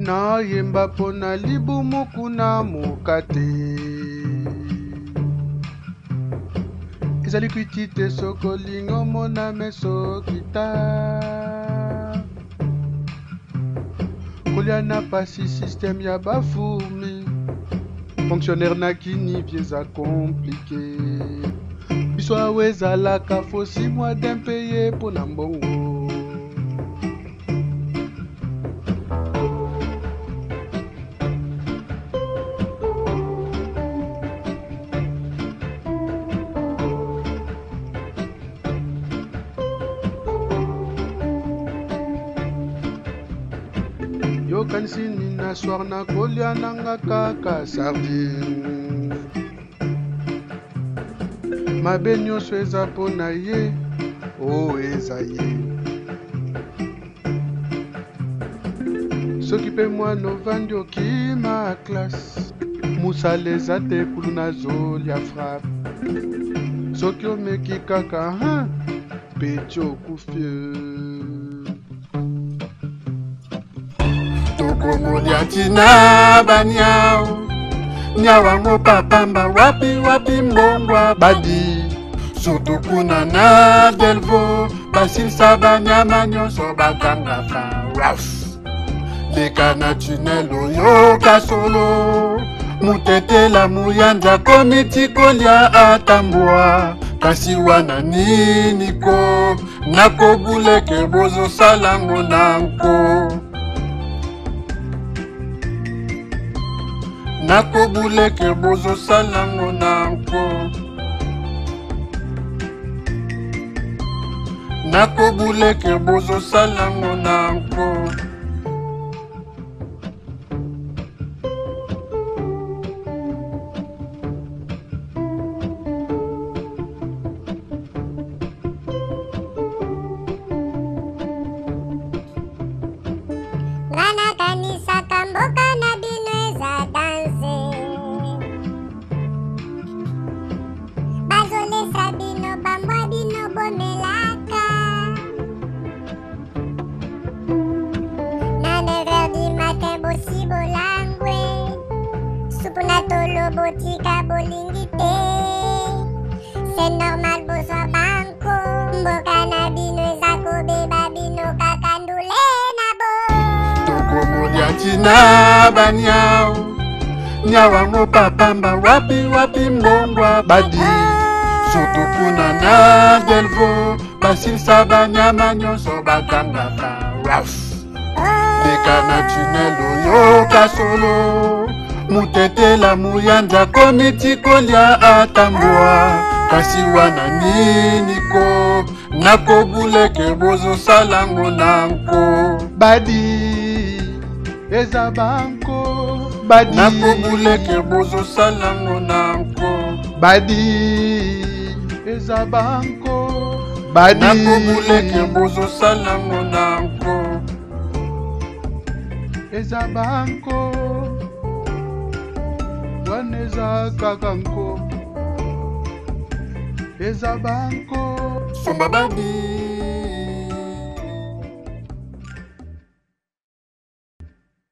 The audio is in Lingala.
na yemba pona libumu kuna mukate ezali kuitite soko lingo mona meso kita kolia na pasi système ya bafumi fonctionnaire na kini vieza compliqué biso awe ezalaka fo 6 mois d'impayé pona mbongo yo kanisini na soir na kolia nanga kaka sardine mabe nyonso eza mpona ye o eza ye soki mpe mwana ovandi okima classe musala eza te kulu nazolia frappe soki omeki kaka peti okufie tokomolia ntina baniao nyawango papamba wapi mbongwa badi surtout kuna na delvo basilisa banyama nyonso bakangaka raf leka na tunel oyo kasolo mutetela muyanza komiti kolia atambwa kasi wana nini ko nakobuleke bozosalango nanko nakobuleke bozosalango nanko nakobuleke bozosalango nanko Ngana kanisa kamboka na bino eza danse bazolesa bino bambwa bino bomelaka na 9h du matin bosi bolangwe supu na tolo botika bolingi te c'est normal bozwa banko mboka na bino eza kobeba bino kaka ndule na bo tokomolia ntina baniao nyawango papamba wapi mbongwa badi surtout kuna na delvo basilisa banyama nyonso bakangaka raf leka na tunel oyo kasolo mutetela muyanza komiti kolia atambwa kasi wana nini ko nakobuleke bozosalango nanko badi eza banko badi nakobuleke bozosalango nanko badi eza banko badi nakobuleke bozosalango nanko eza banko wana eza kaka nko eza banko somba badi